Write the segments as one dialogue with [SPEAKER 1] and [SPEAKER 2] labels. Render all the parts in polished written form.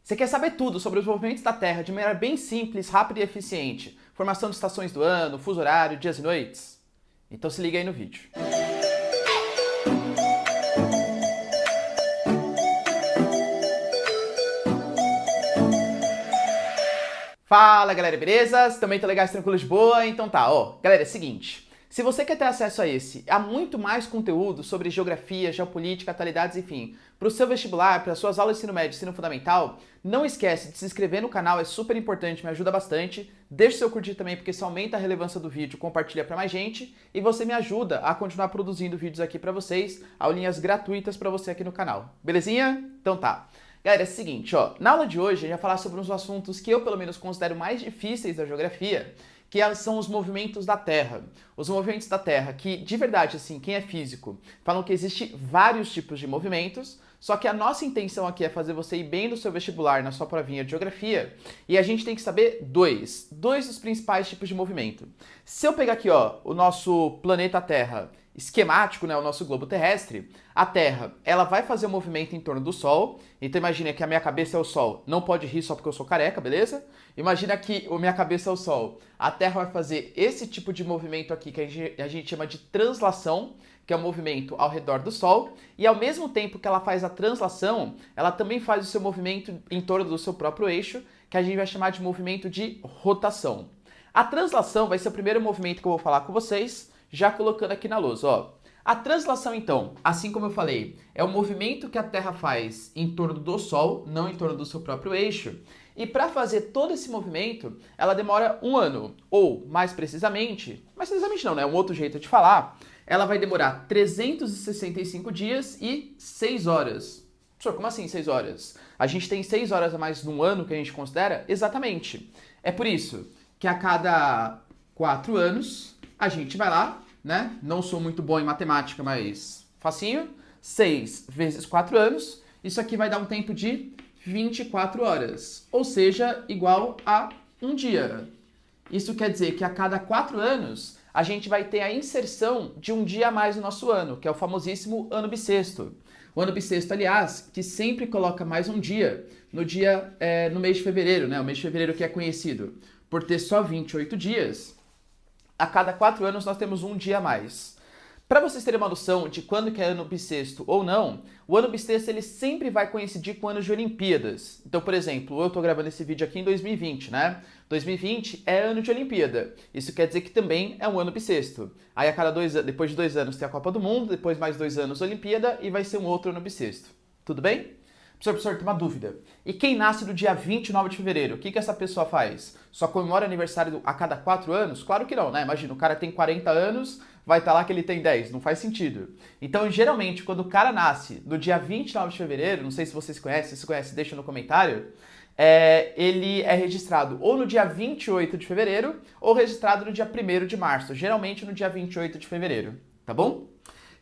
[SPEAKER 1] Você quer saber tudo sobre os movimentos da Terra de maneira bem simples, rápida e eficiente? Formação de estações do ano, fuso horário, dias e noites? Então se liga aí no vídeo. Fala galera, beleza? Também tô legais, tranquilos, de boa? Então tá, ó. Galera, é o seguinte. Se você quer ter acesso a muito mais conteúdo sobre geografia, geopolítica, atualidades, enfim, para o seu vestibular, para suas aulas de ensino médio, ensino fundamental, não esquece de se inscrever no canal, é super importante, me ajuda bastante. Deixa o seu curtir também, porque isso aumenta a relevância do vídeo, compartilha para mais gente e você me ajuda a continuar produzindo vídeos aqui para vocês, aulinhas gratuitas para você aqui no canal. Belezinha? Então tá. Galera, é o seguinte, ó, na aula de hoje a gente vai falar sobre uns assuntos que eu pelo menos considero mais difíceis da geografia, que são os movimentos da Terra. Os movimentos da Terra, que de verdade, assim, quem é físico, falam que existe vários tipos de movimentos, só que a nossa intenção aqui é fazer você ir bem no seu vestibular, na sua provinha de geografia, e a gente tem que saber dois dos principais tipos de movimento. Se eu pegar aqui, ó, o nosso planeta Terra, esquemático, né, o nosso globo terrestre, a Terra, ela vai fazer um movimento em torno do Sol. Então imagina que a minha cabeça é o Sol. Não pode rir só porque eu sou careca, beleza? Imagina que a minha cabeça é o Sol. A Terra vai fazer esse tipo de movimento aqui que a gente chama de translação, que é o movimento ao redor do Sol. E ao mesmo tempo que ela faz a translação, ela também faz o seu movimento em torno do seu próprio eixo, que a gente vai chamar de movimento de rotação. A translação vai ser o primeiro movimento que eu vou falar com vocês, já colocando aqui na lousa, ó. A translação, então, assim como eu falei, é o movimento que a Terra faz em torno do Sol, não em torno do seu próprio eixo. E para fazer todo esse movimento, ela demora um ano, ou mais precisamente não, né? Um outro jeito de falar, ela vai demorar 365 dias e 6 horas. Professor, como assim 6 horas? A gente tem 6 horas a mais num ano que a gente considera? Exatamente. É por isso que a cada 4 anos a gente vai lá, né? Não sou muito bom em matemática, mas facinho. 6 vezes 4 anos, isso aqui vai dar um tempo de 24 horas, ou seja, igual a um dia. Isso quer dizer que a cada 4 anos a gente vai ter a inserção de um dia a mais no nosso ano, que é o famosíssimo ano bissexto. O ano bissexto, aliás, que sempre coloca mais um dia no mês de fevereiro, né? O mês de fevereiro que é conhecido por ter só 28 dias. A cada 4 anos nós temos um dia a mais. Para vocês terem uma noção de quando que é ano bissexto ou não, o ano bissexto ele sempre vai coincidir com anos de Olimpíadas. Então, por exemplo, eu estou gravando esse vídeo aqui em 2020, né? 2020 é ano de Olimpíada. Isso quer dizer que também é um ano bissexto. Aí depois de 2 anos tem a Copa do Mundo, depois mais 2 anos Olimpíada e vai ser um outro ano bissexto. Tudo bem? Professor, tem uma dúvida. E quem nasce no dia 29 de fevereiro, o que essa pessoa faz? Só comemora aniversário a cada 4 anos? Claro que não, né? Imagina, o cara tem 40 anos, vai estar lá que ele tem 10. Não faz sentido. Então, geralmente, quando o cara nasce no dia 29 de fevereiro, não sei se vocês conhecem, se conhece, deixa no comentário, ele é registrado ou no dia 28 de fevereiro ou registrado no dia 1º de março, geralmente no dia 28 de fevereiro, tá bom?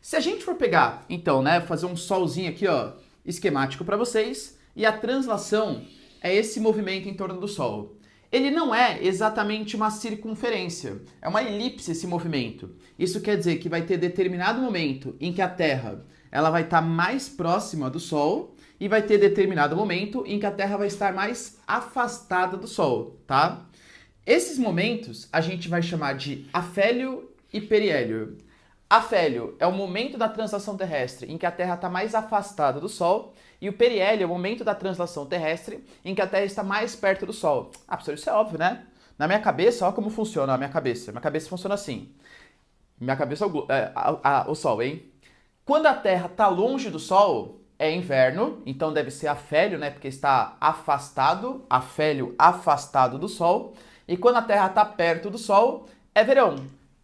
[SPEAKER 1] Se a gente for pegar, então, né, fazer um solzinho aqui, ó, esquemático para vocês, e a translação é esse movimento em torno do Sol. Ele não é exatamente uma circunferência, é uma elipse esse movimento. Isso quer dizer que vai ter determinado momento em que a Terra ela vai estar mais próxima do Sol e vai ter determinado momento em que a Terra vai estar mais afastada do Sol, tá? Esses momentos a gente vai chamar de afélio e periélio. Afélio é o momento da translação terrestre em que a Terra está mais afastada do Sol, e o periélio é o momento da translação terrestre em que a Terra está mais perto do Sol. Ah, professor, isso é óbvio, né? Na minha cabeça, olha como funciona a minha cabeça. Minha cabeça funciona assim. Minha cabeça é o Sol, hein? Quando a Terra está longe do Sol, é inverno, então deve ser afélio, né? Porque está afastado, afélio afastado do Sol. E quando a Terra está perto do Sol, é verão,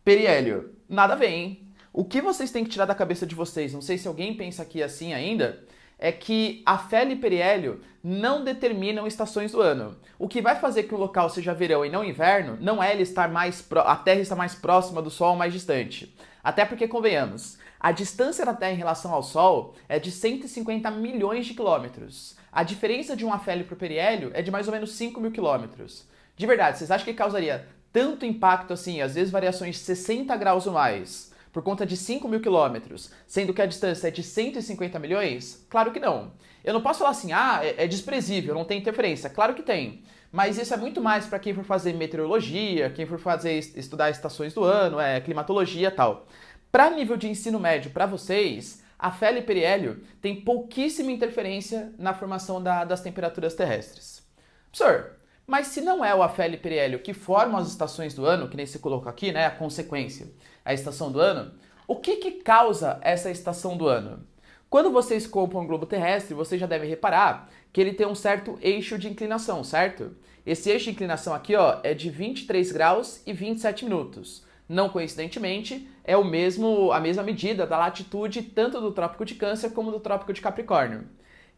[SPEAKER 1] periélio. Nada a ver, hein? O que vocês têm que tirar da cabeça de vocês, não sei se alguém pensa aqui assim ainda, é que afélio e periélio não determinam estações do ano. O que vai fazer que o local seja verão e não inverno não é ele estar a Terra estar mais próxima do Sol ou mais distante. Até porque, convenhamos, a distância da Terra em relação ao Sol é de 150 milhões de quilômetros. A diferença de um afélio para o periélio é de mais ou menos 5 mil quilômetros. De verdade, vocês acham que causaria tanto impacto assim, às vezes variações de 60 graus ou mais, por conta de 5 mil quilômetros, sendo que a distância é de 150 milhões? Claro que não. Eu não posso falar assim, é desprezível, não tem interferência. Claro que tem. Mas isso é muito mais para quem for fazer meteorologia, quem for estudar estações do ano, climatologia e tal. Para nível de ensino médio, para vocês, a Feli e periélio tem pouquíssima interferência na formação das temperaturas terrestres. Professor, mas se não é o afélio e periélio que formam as estações do ano, que nem se colocou aqui, né, a consequência, a estação do ano, o que causa essa estação do ano? Quando vocês compram um globo terrestre, vocês já devem reparar que ele tem um certo eixo de inclinação, certo? Esse eixo de inclinação aqui, ó, é de 23 graus e 27 minutos. Não coincidentemente, é a mesma medida da latitude tanto do Trópico de Câncer como do Trópico de Capricórnio.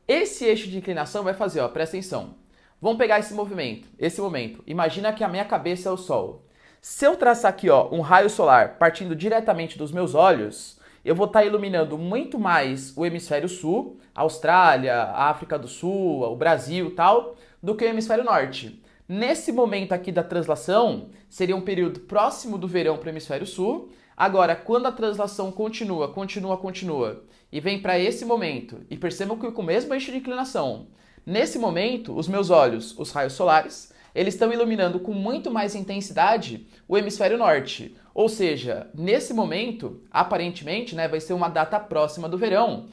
[SPEAKER 1] Esse eixo de inclinação vai fazer, ó, presta atenção. Vamos pegar esse momento. Imagina que a minha cabeça é o Sol. Se eu traçar aqui, ó, um raio solar partindo diretamente dos meus olhos, eu vou estar iluminando muito mais o hemisfério sul, a Austrália, a África do Sul, o Brasil e tal, do que o hemisfério norte. Nesse momento aqui da translação, seria um período próximo do verão para o hemisfério sul. Agora, quando a translação continua e vem para esse momento, e percebam que com o mesmo eixo de inclinação, nesse momento, os meus olhos, os raios solares, eles estão iluminando com muito mais intensidade o hemisfério norte. Ou seja, nesse momento, aparentemente, né, vai ser uma data próxima do verão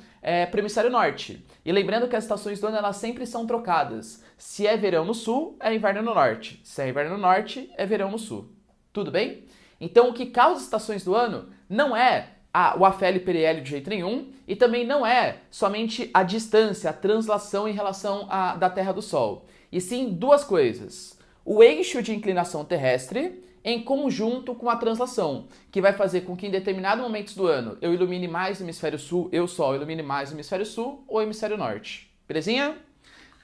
[SPEAKER 1] para o hemisfério norte. E lembrando que as estações do ano elas sempre são trocadas. Se é verão no sul, é inverno no norte. Se é inverno no norte, é verão no sul. Tudo bem? Então, o que causa as estações do ano não é o afélio e periélio de jeito nenhum, e também não é somente a distância, a translação em relação da Terra do Sol. E sim duas coisas. O eixo de inclinação terrestre em conjunto com a translação, que vai fazer com que em determinados momentos do ano eu ilumine mais o hemisfério sul, Sol ilumine mais o hemisfério sul ou o hemisfério norte. Belezinha?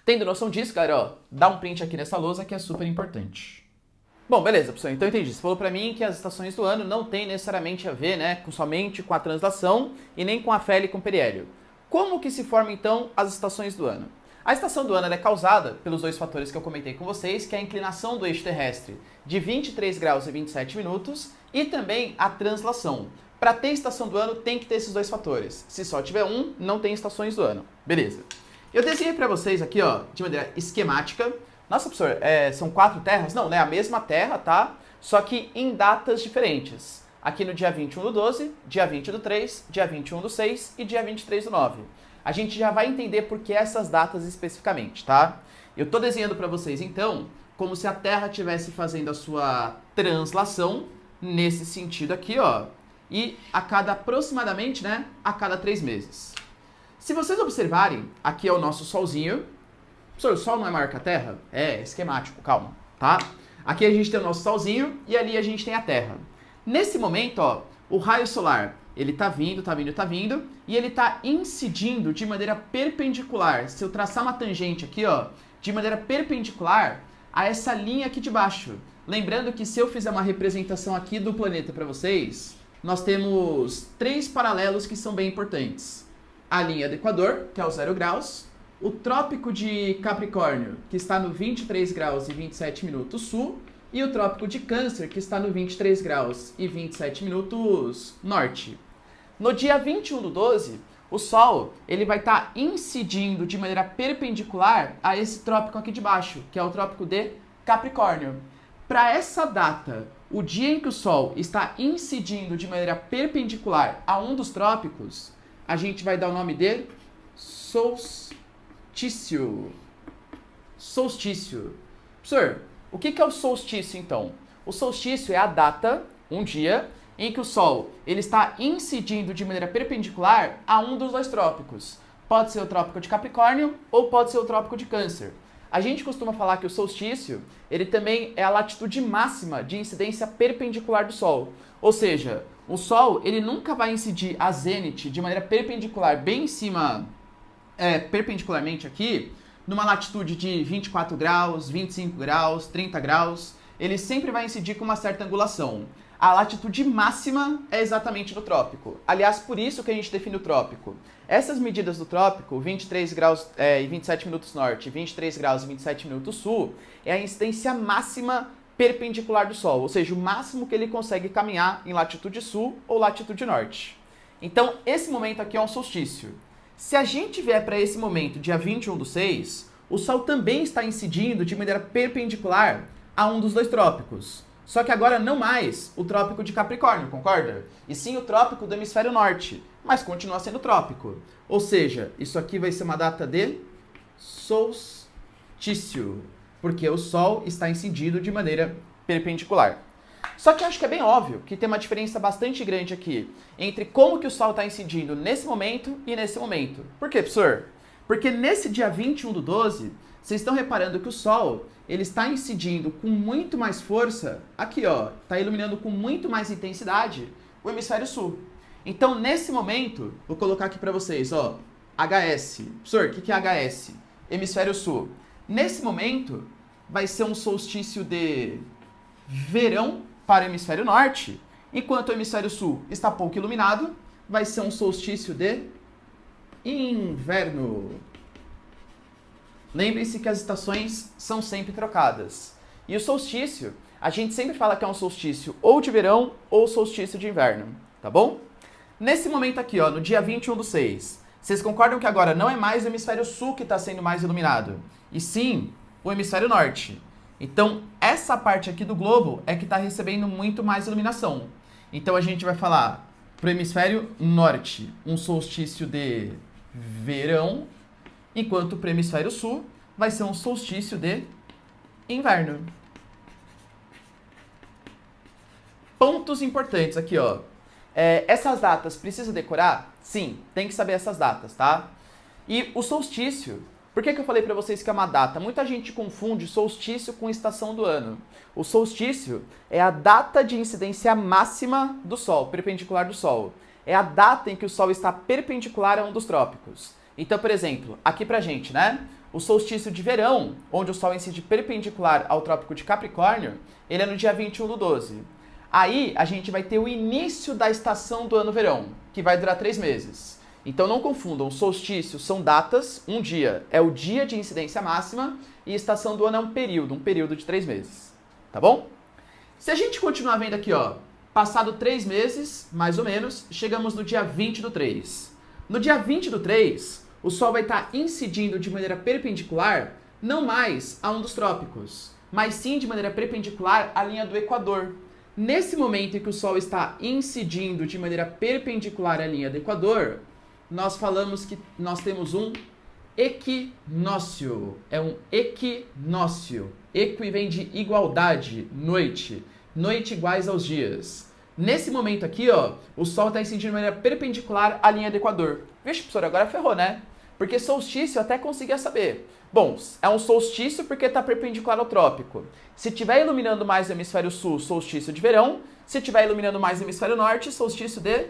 [SPEAKER 1] Tendo noção disso, galera, ó, dá um print aqui nessa lousa que é super importante. Bom, beleza, pessoal, então entendi. Você falou pra mim que as estações do ano não tem necessariamente a ver, né, somente com a translação e nem com a afélio e com o periélio. Como que se formam, então, as estações do ano? A estação do ano é causada pelos dois fatores que eu comentei com vocês, que é a inclinação do eixo terrestre de 23 graus e 27 minutos e também a translação. Para ter estação do ano, tem que ter esses dois fatores. Se só tiver um, não tem estações do ano. Beleza. Eu desenhei para vocês aqui, ó, de maneira esquemática. Nossa, professor, são 4 terras? Não, né? A mesma terra, tá? Só que em datas diferentes. Aqui no dia 21 do 12, dia 20 do 3, dia 21 do 6 e dia 23 do 9. A gente já vai entender por que essas datas especificamente, tá? Eu tô desenhando para vocês, então, como se a Terra estivesse fazendo a sua translação nesse sentido aqui, ó. E aproximadamente, né, a cada 3 meses. Se vocês observarem, aqui é o nosso Solzinho. Professor, o Sol não é maior que a Terra? É esquemático, calma, tá? Aqui a gente tem o nosso Solzinho e ali a gente tem a Terra. Nesse momento, ó, o raio solar, ele tá vindo, e ele tá incidindo de maneira perpendicular. Se eu traçar uma tangente aqui, ó, de maneira perpendicular a essa linha aqui de baixo. Lembrando que se eu fizer uma representação aqui do planeta para vocês, nós temos 3 paralelos que são bem importantes. A linha do Equador, que é o 0 graus, o Trópico de Capricórnio, que está no 23 graus e 27 minutos sul, e o Trópico de Câncer, que está no 23 graus e 27 minutos norte. No dia 21 do 12, o Sol ele vai estar incidindo de maneira perpendicular a esse trópico aqui de baixo, que é o Trópico de Capricórnio. Para essa data, o dia em que o Sol está incidindo de maneira perpendicular a um dos trópicos, a gente vai dar o nome de solstício. Solstício. Professor, o que é o solstício, então? O solstício é a data, um dia, em que o Sol ele está incidindo de maneira perpendicular a um dos 2 trópicos. Pode ser o Trópico de Capricórnio ou pode ser o Trópico de Câncer. A gente costuma falar que o solstício ele também é a latitude máxima de incidência perpendicular do Sol. Ou seja, o Sol ele nunca vai incidir a zênite de maneira perpendicular, bem em cima, perpendicularmente aqui, numa latitude de 24 graus, 25 graus, 30 graus, ele sempre vai incidir com uma certa angulação. A latitude máxima é exatamente no trópico. Aliás, por isso que a gente define o trópico. Essas medidas do trópico, 23 graus e 27 minutos norte, 23 graus e 27 minutos sul, é a incidência máxima perpendicular do Sol, ou seja, o máximo que ele consegue caminhar em latitude sul ou latitude norte. Então, esse momento aqui é um solstício. Se a gente vier para esse momento, dia 21/6, o Sol também está incidindo de maneira perpendicular a um dos dois trópicos. Só que agora não mais o trópico de Capricórnio, concorda? E sim o trópico do hemisfério norte, mas continua sendo trópico. Ou seja, isso aqui vai ser uma data de solstício, porque o Sol está incidindo de maneira perpendicular. Só que eu acho que é bem óbvio que tem uma diferença bastante grande aqui entre como que o Sol está incidindo nesse momento e nesse momento. Por quê, professor? Porque nesse dia 21/12, vocês estão reparando que o Sol ele está incidindo com muito mais força, aqui ó, está iluminando com muito mais intensidade o hemisfério sul. Então, nesse momento, vou colocar aqui para vocês, ó, HS. Professor, o que é HS? Hemisfério sul. Nesse momento, vai ser um solstício de verão para o hemisfério norte, enquanto o hemisfério sul está pouco iluminado, vai ser um solstício de inverno. Lembre-se que as estações são sempre trocadas. E o solstício, a gente sempre fala que é um solstício ou de verão ou solstício de inverno, tá bom? Nesse momento aqui, ó, no dia 21/6, vocês concordam que agora não é mais o hemisfério sul que está sendo mais iluminado, e sim o hemisfério norte. Então, essa parte aqui do globo é que está recebendo muito mais iluminação. Então, a gente vai falar para o hemisfério norte um solstício de verão, enquanto para o hemisfério sul vai ser um solstício de inverno. Pontos importantes aqui, ó. Essas datas precisa decorar? Sim, tem que saber essas datas, tá? E o solstício, por que eu falei para vocês que é uma data? Muita gente confunde solstício com estação do ano. O solstício é a data de incidência máxima do Sol, perpendicular do Sol. É a data em que o Sol está perpendicular a um dos trópicos. Então, por exemplo, aqui pra gente, né? O solstício de verão, onde o Sol incide perpendicular ao trópico de Capricórnio, ele é no dia 21/12. Aí, a gente vai ter o início da estação do ano verão, que vai durar 3 meses. Então, não confundam, solstício são datas, um dia é o dia de incidência máxima, e estação do ano é um período de 3 meses. Tá bom? Se a gente continuar vendo aqui, ó, passado 3 meses, mais ou menos, chegamos no dia 20/3. No dia 20/3, o Sol vai estar incidindo de maneira perpendicular, não mais a um dos trópicos, mas sim de maneira perpendicular à linha do Equador. Nesse momento em que o Sol está incidindo de maneira perpendicular à linha do Equador, nós falamos que nós temos um equinócio. É um equinócio. Equi vem de igualdade, noite. Noite iguais aos dias. Nesse momento aqui, ó, o Sol está incidindo de maneira perpendicular à linha do Equador. Vixe, professor, agora ferrou, né? Porque solstício eu até conseguia saber. Bom, é um solstício porque está perpendicular ao trópico. Se estiver iluminando mais o hemisfério sul, solstício de verão. Se estiver iluminando mais o hemisfério norte, solstício de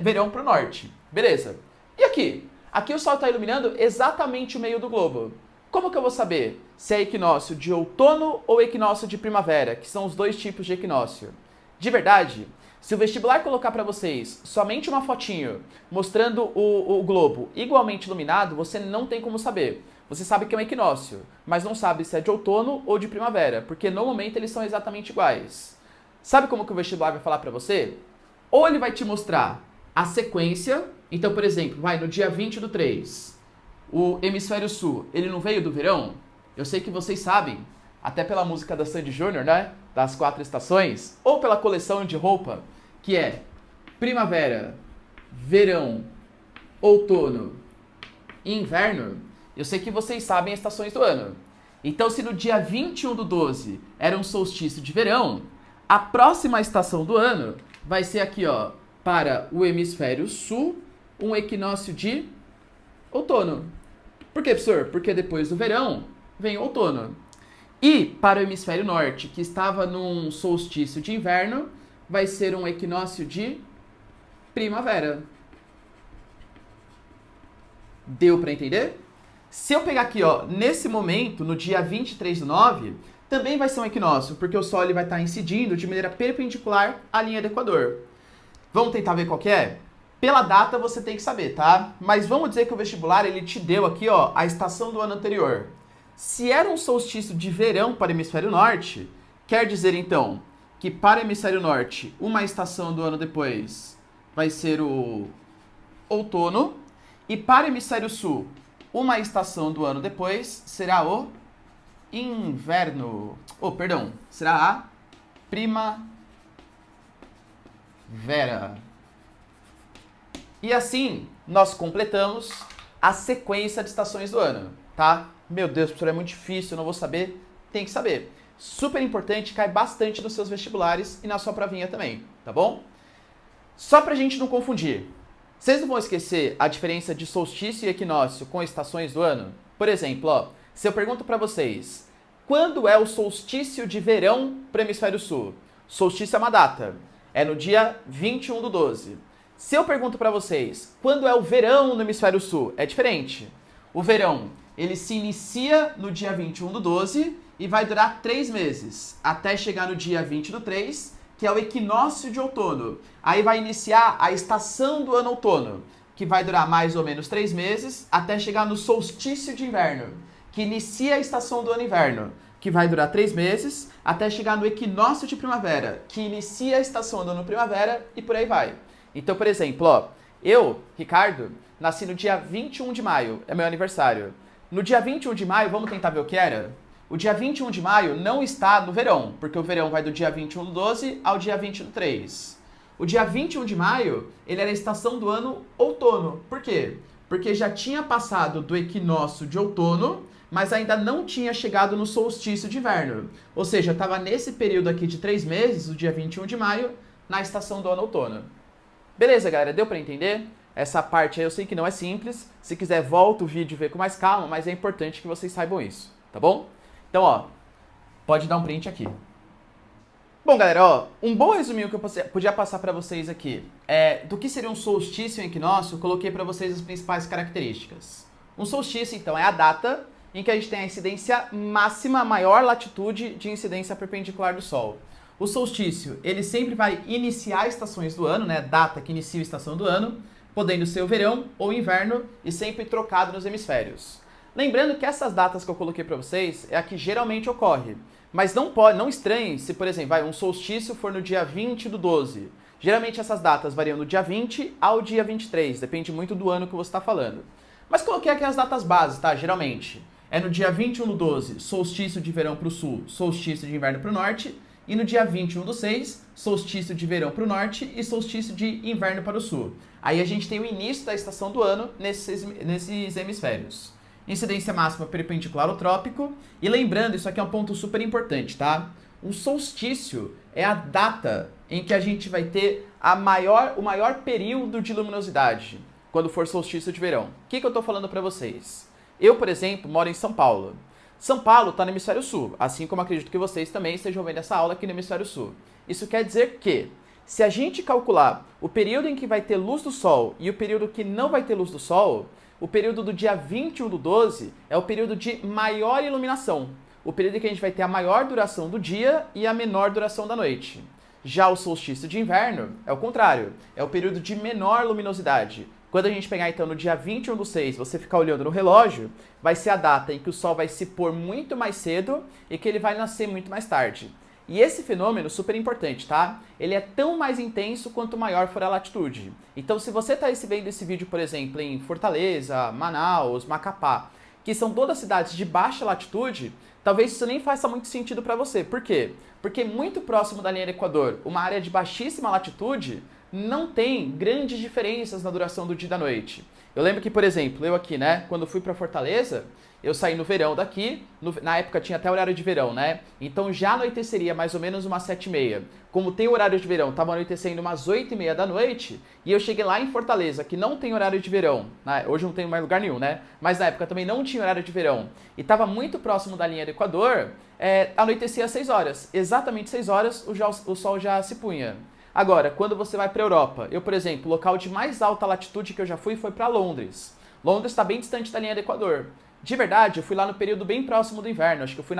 [SPEAKER 1] verão para o norte. Beleza. E aqui? Aqui o Sol está iluminando exatamente o meio do globo. Como que eu vou saber se é equinócio de outono ou equinócio de primavera, que são os dois tipos de equinócio? De verdade, se o vestibular colocar para vocês somente uma fotinho mostrando o globo igualmente iluminado, você não tem como saber. Você sabe que é um equinócio, mas não sabe se é de outono ou de primavera, porque no momento eles são exatamente iguais. Sabe como que o vestibular vai falar para você? Ou ele vai te mostrar a sequência, então, por exemplo, no dia 20/3, o hemisfério sul, ele não veio do verão? Eu sei que vocês sabem, até pela música da Sandy Júnior, né? Das 4 estações, ou pela coleção de roupa, que é primavera, verão, outono e inverno. Eu sei que vocês sabem as estações do ano. Então, se no dia 21/12 era um solstício de verão, a próxima estação do ano vai ser aqui, ó, para o hemisfério sul, um equinócio de outono. Por quê, professor? Porque depois do verão vem o outono. E para o hemisfério norte, que estava num solstício de inverno, vai ser um equinócio de primavera. Deu para entender? Se eu pegar aqui, ó, nesse momento, no dia 23/9, também vai ser um equinócio, porque o Sol ele vai estar incidindo de maneira perpendicular à linha do Equador. Vamos tentar ver qual que é? Pela data você tem que saber, tá? Mas vamos dizer que o vestibular ele te deu aqui, ó, a estação do ano anterior. Se era um solstício de verão para o hemisfério norte, Quer dizer, então, que para o hemisfério norte, uma estação do ano depois vai ser o outono, e para o hemisfério sul, uma estação do ano depois será o inverno. Perdão, será a primavera. E assim, nós completamos a sequência de estações do ano, tá? Meu Deus, professor, é muito difícil, eu não vou saber. Tem que saber. Super importante, cai bastante nos seus vestibulares e na sua provinha também, tá bom? Só pra gente não confundir. Vocês não vão esquecer a diferença de solstício e equinócio com estações do ano? Por exemplo, ó, se eu pergunto pra vocês, quando é o solstício de verão pro hemisfério sul? Solstício é uma data, é no dia 21/12. Se eu pergunto pra vocês, quando é o verão no hemisfério sul? É diferente. O verão, ele se inicia no dia 21/12 e vai durar 3 meses, até chegar no dia 20/3, que é o equinócio de outono. Aí vai iniciar a estação do ano outono, que vai durar mais ou menos 3 meses, até chegar no solstício de inverno, que inicia a estação do ano inverno, que vai durar 3 meses, até chegar no equinócio de primavera, que inicia a estação do ano primavera, e por aí vai. Então, por exemplo, ó, eu, Ricardo, nasci no dia 21 de maio, é meu aniversário. No dia 21 de maio, vamos tentar ver o que era? O dia 21 de maio não está no verão, porque o verão vai do dia 21/12 ao dia 20/3. O dia 21 de maio, ele era a estação do ano outono. Por quê? Porque já tinha passado do equinócio de outono, mas ainda não tinha chegado no solstício de inverno. Ou seja, estava nesse período aqui de 3 meses, o dia 21 de maio, na estação do ano outono. Beleza, galera? Deu pra entender? Essa parte aí eu sei que não é simples. Se quiser, volta o vídeo e vê com mais calma, mas é importante que vocês saibam isso, tá bom? Então, ó, pode dar um print aqui. Bom, galera, ó, um bom resuminho que eu podia passar pra vocês aqui é do que seria um solstício e um equinócio. Eu coloquei pra vocês as principais características. Um solstício, então, é a data em que a gente tem a incidência máxima, a maior latitude de incidência perpendicular do Sol. O solstício, ele sempre vai iniciar estações do ano, né? Data que inicia a estação do ano, podendo ser o verão ou o inverno e sempre trocado nos hemisférios. Lembrando que essas datas que eu coloquei para vocês é a que geralmente ocorre. Mas não estranhe se, por exemplo, um solstício for no dia 20/12. Geralmente essas datas variam do dia 20 ao dia 23, depende muito do ano que você está falando. Mas coloquei aqui as datas bases, tá? Geralmente é no dia 21/12, solstício de verão para o sul, solstício de inverno para o norte. E no dia 21/6, solstício de verão para o norte e solstício de inverno para o sul. Aí a gente tem o início da estação do ano nesses hemisférios. Incidência máxima perpendicular ao trópico. E lembrando, isso aqui é um ponto super importante, tá? O solstício é a data em que a gente vai ter o maior período de luminosidade, quando for solstício de verão. O que eu estou falando para vocês? Eu, por exemplo, moro em São Paulo. São Paulo está no hemisfério sul, assim como acredito que vocês também estejam vendo essa aula aqui no hemisfério sul. Isso quer dizer que, se a gente calcular o período em que vai ter luz do sol e o período que não vai ter luz do sol, o período do dia 21/12 é o período de maior iluminação, o período em que a gente vai ter a maior duração do dia e a menor duração da noite. Já o solstício de inverno é o contrário, é o período de menor luminosidade. Quando a gente pegar, então, no dia 21/6, você ficar olhando no relógio, vai ser a data em que o sol vai se pôr muito mais cedo e que ele vai nascer muito mais tarde. E esse fenômeno, super importante, tá? Ele é tão mais intenso quanto maior for a latitude. Então, se você está vendo esse vídeo, por exemplo, em Fortaleza, Manaus, Macapá, que são todas cidades de baixa latitude, talvez isso nem faça muito sentido para você. Por quê? Porque muito próximo da linha do Equador, uma área de baixíssima latitude, não tem grandes diferenças na duração do dia e da noite. Eu lembro que, por exemplo, eu aqui, né, quando fui para Fortaleza, eu saí no verão daqui, na época tinha até horário de verão, né? Então já anoiteceria mais ou menos umas 7h30. Como tem horário de verão, estava anoitecendo umas 8h30 da noite, e eu cheguei lá em Fortaleza, que não tem horário de verão, né? Hoje não tem mais lugar nenhum, né? Mas na época também não tinha horário de verão, e estava muito próximo da linha do Equador, anoitecia às 6 horas. Exatamente 6 horas o sol já se punha. Agora, quando você vai para a Europa, eu, por exemplo, o local de mais alta latitude que eu já fui foi para Londres. Londres está bem distante da linha do Equador. De verdade, eu fui lá no período bem próximo do inverno, acho que eu fui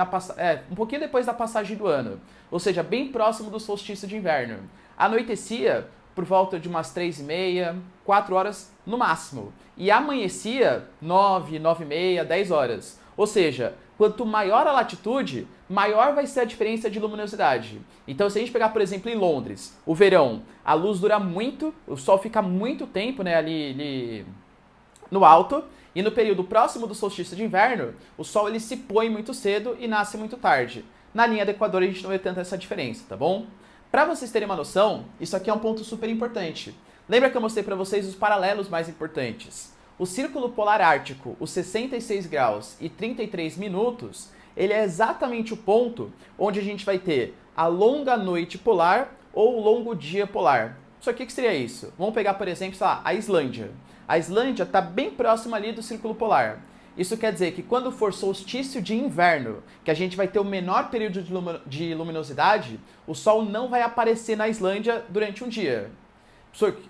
[SPEAKER 1] um pouquinho depois da passagem do ano, ou seja, bem próximo do solstício de inverno. Anoitecia por volta de umas 3h30, 4 horas no máximo, e amanhecia 9, 9h30, 10 horas. Ou seja, quanto maior a latitude, maior vai ser a diferença de luminosidade. Então, se a gente pegar, por exemplo, em Londres, o verão, a luz dura muito, o sol fica muito tempo, né, ali no alto, e no período próximo do solstício de inverno, o sol ele se põe muito cedo e nasce muito tarde. Na linha do Equador a gente não vê tanta essa diferença, tá bom? Para vocês terem uma noção, isso aqui é um ponto super importante. Lembra que eu mostrei para vocês os paralelos mais importantes? O Círculo Polar Ártico, os 66 graus e 33 minutos, ele é exatamente o ponto onde a gente vai ter a longa noite polar ou o longo dia polar. Só que o que seria isso? Vamos pegar, por exemplo, sei lá, a Islândia. A Islândia está bem próxima ali do Círculo Polar. Isso quer dizer que quando for solstício de inverno, que a gente vai ter o menor período de luminosidade, o Sol não vai aparecer na Islândia durante um dia.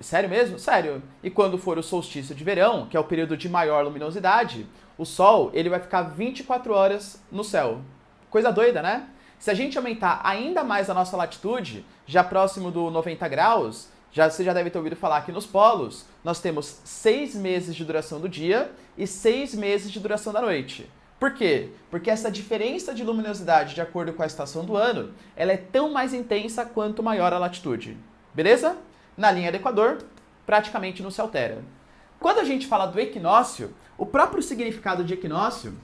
[SPEAKER 1] Sério mesmo? Sério. E quando for o solstício de verão, que é o período de maior luminosidade, o Sol ele vai ficar 24 horas no céu. Coisa doida, né? Se a gente aumentar ainda mais a nossa latitude, já próximo do 90 graus, você já deve ter ouvido falar que nos polos, nós temos 6 meses de duração do dia e 6 meses de duração da noite. Por quê? Porque essa diferença de luminosidade de acordo com a estação do ano, ela é tão mais intensa quanto maior a latitude. Beleza? Na linha do Equador, praticamente não se altera. Quando a gente fala do equinócio, o próprio significado de equinócio,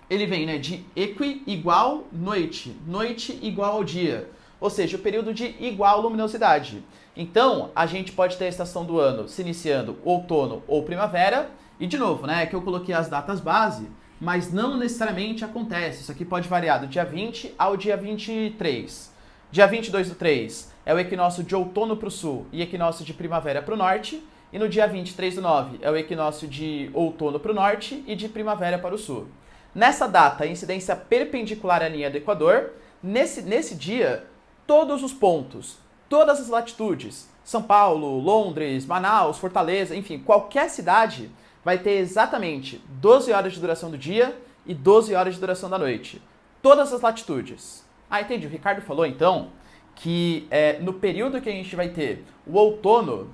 [SPEAKER 1] ele vem, né, de equi igual noite, noite igual ao dia, ou seja, o período de igual luminosidade. Então, a gente pode ter a estação do ano se iniciando outono ou primavera, e de novo, né, que eu coloquei as datas base, mas não necessariamente acontece, isso aqui pode variar do dia 20 ao dia 23. Dia 22/3 é o equinócio de outono para o sul e equinócio de primavera para o norte. E no dia 23/9 é o equinócio de outono para o norte e de primavera para o sul. Nessa data, a incidência perpendicular à linha do Equador, nesse dia, todos os pontos, todas as latitudes, São Paulo, Londres, Manaus, Fortaleza, enfim, qualquer cidade vai ter exatamente 12 horas de duração do dia e 12 horas de duração da noite. Todas as latitudes. Ah, entendi. O Ricardo falou, então, que no período que a gente vai ter o outono,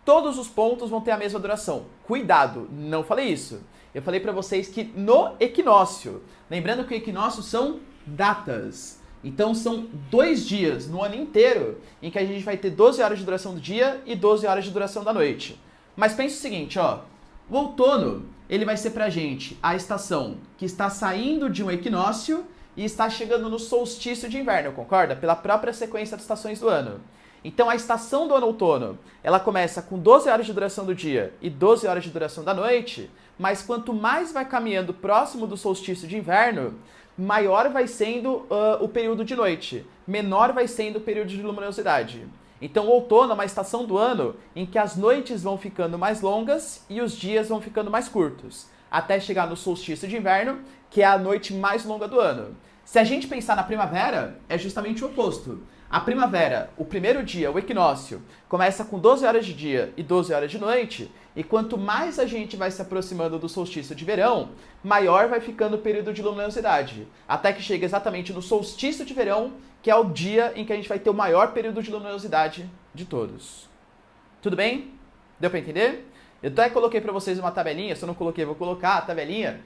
[SPEAKER 1] todos os pontos vão ter a mesma duração. Cuidado, não falei isso. Eu falei para vocês que no equinócio, lembrando que o equinócio são datas. Então são 2 dias no ano inteiro em que a gente vai ter 12 horas de duração do dia e 12 horas de duração da noite. Mas pense o seguinte, ó. O outono, ele vai ser pra gente a estação que está saindo de um equinócio e está chegando no solstício de inverno, concorda? Pela própria sequência das estações do ano. Então a estação do ano outono, ela começa com 12 horas de duração do dia e 12 horas de duração da noite, mas quanto mais vai caminhando próximo do solstício de inverno, maior vai sendo o período de noite, menor vai sendo o período de luminosidade. Então o outono é uma estação do ano em que as noites vão ficando mais longas e os dias vão ficando mais curtos, até chegar no solstício de inverno, que é a noite mais longa do ano. Se a gente pensar na primavera, é justamente o oposto. A primavera, o primeiro dia, o equinócio, começa com 12 horas de dia e 12 horas de noite, e quanto mais a gente vai se aproximando do solstício de verão, maior vai ficando o período de luminosidade, até que chega exatamente no solstício de verão, que é o dia em que a gente vai ter o maior período de luminosidade de todos. Tudo bem? Deu para entender? Eu até coloquei para vocês uma tabelinha, se eu não coloquei, vou colocar a tabelinha,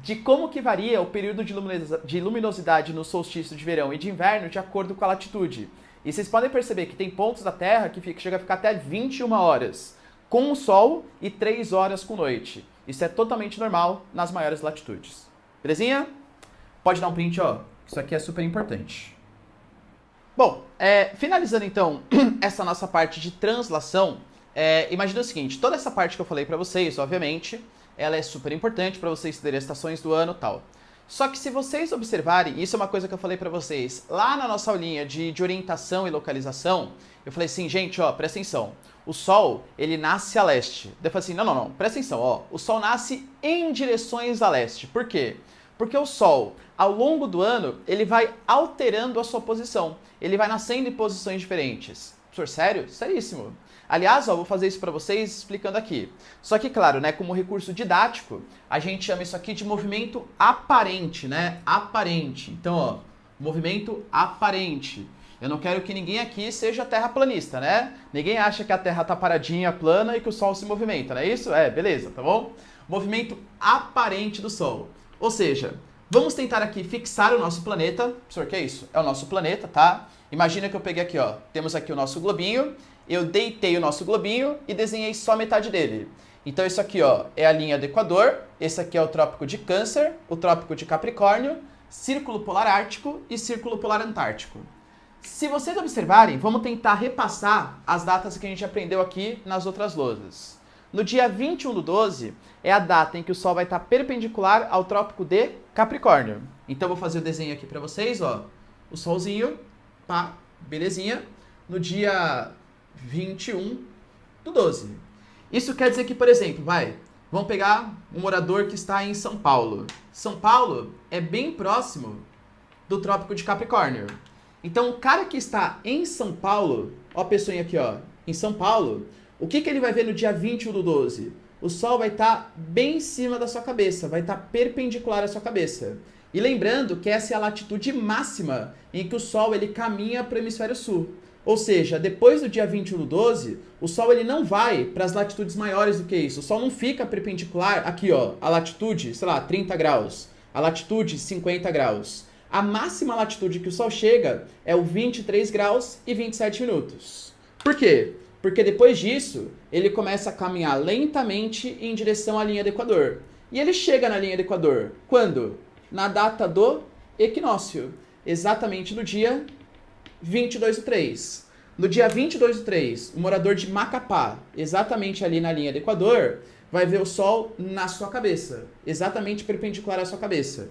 [SPEAKER 1] de como que varia o período de luminosidade no solstício de verão e de inverno de acordo com a latitude. E vocês podem perceber que tem pontos da Terra que chega a ficar até 21 horas com o sol e 3 horas com noite. Isso é totalmente normal nas maiores latitudes. Belezinha? Pode dar um print, ó. Isso aqui é super importante. Bom, finalizando então essa nossa parte de translação, imagina o seguinte, toda essa parte que eu falei para vocês, obviamente, ela é super importante para vocês entenderem as estações do ano e tal. Só que se vocês observarem, isso é uma coisa que eu falei para vocês, lá na nossa aulinha de orientação e localização, eu falei assim, gente, ó, presta atenção, o Sol, ele nasce a leste. Daí eu falei assim, não, presta atenção, ó, o Sol nasce em direções a leste. Por quê? Porque o Sol, ao longo do ano, ele vai alterando a sua posição, ele vai nascendo em posições diferentes. Professor, sério? Seríssimo. Aliás, ó, vou fazer isso para vocês explicando aqui. Só que, claro, né, como recurso didático, a gente chama isso aqui de movimento aparente, né? Aparente. Então, ó, movimento aparente. Eu não quero que ninguém aqui seja terraplanista, né? Ninguém acha que a Terra tá paradinha, plana e que o Sol se movimenta, não é isso? Beleza, tá bom? Movimento aparente do Sol. Ou seja, vamos tentar aqui fixar o nosso planeta. Professor, que é isso? É o nosso planeta, tá? Imagina que eu peguei aqui, ó, temos aqui o nosso globinho, eu deitei o nosso globinho e desenhei só metade dele. Então isso aqui, ó, é a linha do Equador, esse aqui é o Trópico de Câncer, o Trópico de Capricórnio, Círculo Polar Ártico e Círculo Polar Antártico. Se vocês observarem, vamos tentar repassar as datas que a gente aprendeu aqui nas outras lousas. No dia 21/12 é a data em que o Sol vai estar perpendicular ao Trópico de Capricórnio. Então vou fazer o desenho aqui para vocês, ó. O Solzinho, pá, belezinha, no dia 21/12. Isso quer dizer que, por exemplo, vamos pegar um morador que está em São Paulo. São Paulo é bem próximo do Trópico de Capricórnio. Então, o cara que está em São Paulo, ó a pessoinha aqui, ó, em São Paulo, o que ele vai ver no dia 21/12? O Sol vai estar bem em cima da sua cabeça, vai estar perpendicular à sua cabeça. E lembrando que essa é a latitude máxima em que o Sol ele caminha para o hemisfério sul. Ou seja, depois do dia 21/12, o Sol ele não vai para as latitudes maiores do que isso. O Sol não fica perpendicular aqui, ó, a latitude, sei lá, 30 graus, a latitude 50 graus. A máxima latitude que o Sol chega é o 23 graus e 27 minutos. Por quê? Porque depois disso, ele começa a caminhar lentamente em direção à linha do Equador. E ele chega na linha do Equador. Quando? Na data do equinócio. Exatamente no dia 22/3. No dia 22/3, o morador de Macapá, exatamente ali na linha do Equador, vai ver o Sol na sua cabeça. Exatamente perpendicular à sua cabeça.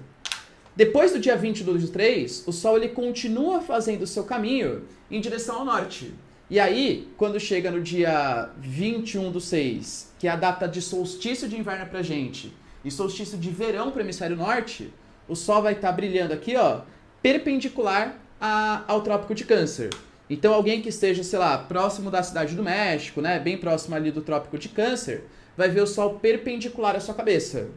[SPEAKER 1] Depois do dia 22/3, o Sol ele continua fazendo o seu caminho em direção ao norte. E aí, quando chega no dia 21/6, que é a data de solstício de inverno pra gente, e solstício de verão para o hemisfério norte, o Sol vai estar brilhando aqui, ó, perpendicular ao Trópico de Câncer. Então, alguém que esteja, sei lá, próximo da cidade do México, né, bem próximo ali do Trópico de Câncer, vai ver o Sol perpendicular à sua cabeça.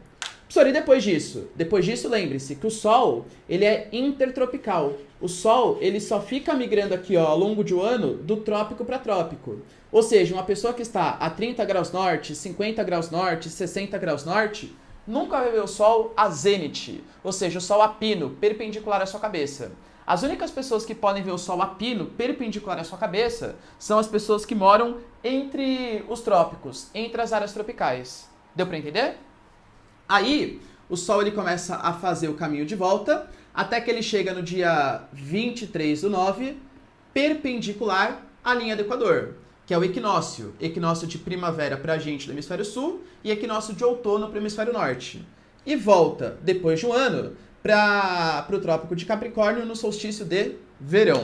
[SPEAKER 1] Professor, e depois disso? Depois disso, lembre-se que o Sol, ele é intertropical. O Sol, ele só fica migrando aqui, ó, ao longo de um ano, do trópico para trópico. Ou seja, uma pessoa que está a 30 graus norte, 50 graus norte, 60 graus norte, nunca vai ver o Sol a zênite, ou seja, o Sol a pino, perpendicular à sua cabeça. As únicas pessoas que podem ver o Sol a pino, perpendicular à sua cabeça, são as pessoas que moram entre os trópicos, entre as áreas tropicais. Deu para entender? Aí, o Sol ele começa a fazer o caminho de volta, até que ele chega no dia 23/9, perpendicular à linha do Equador, que é o equinócio. Equinócio de primavera para a gente do hemisfério sul e equinócio de outono para o hemisfério norte. E volta, depois de um ano, para o Trópico de Capricórnio no solstício de verão.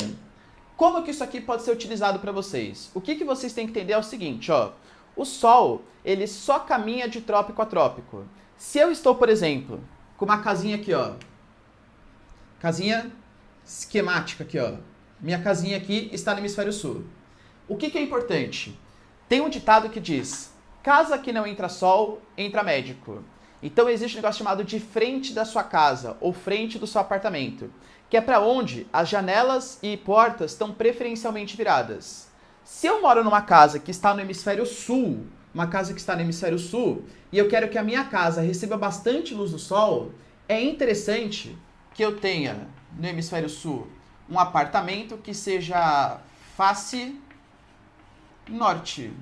[SPEAKER 1] Como que isso aqui pode ser utilizado para vocês? O que vocês têm que entender é o seguinte, ó. O Sol, ele só caminha de trópico a trópico. Se eu estou, por exemplo, com uma casinha aqui, ó. Casinha esquemática aqui, ó. Minha casinha aqui está no hemisfério sul. O que é importante? Tem um ditado que diz: casa que não entra sol, entra médico. Então existe um negócio chamado de frente da sua casa, ou frente do seu apartamento, que é para onde as janelas e portas estão preferencialmente viradas. Se eu moro numa casa que está no hemisfério sul, e eu quero que a minha casa receba bastante luz do sol, é interessante que eu tenha no hemisfério sul um apartamento que seja face norte.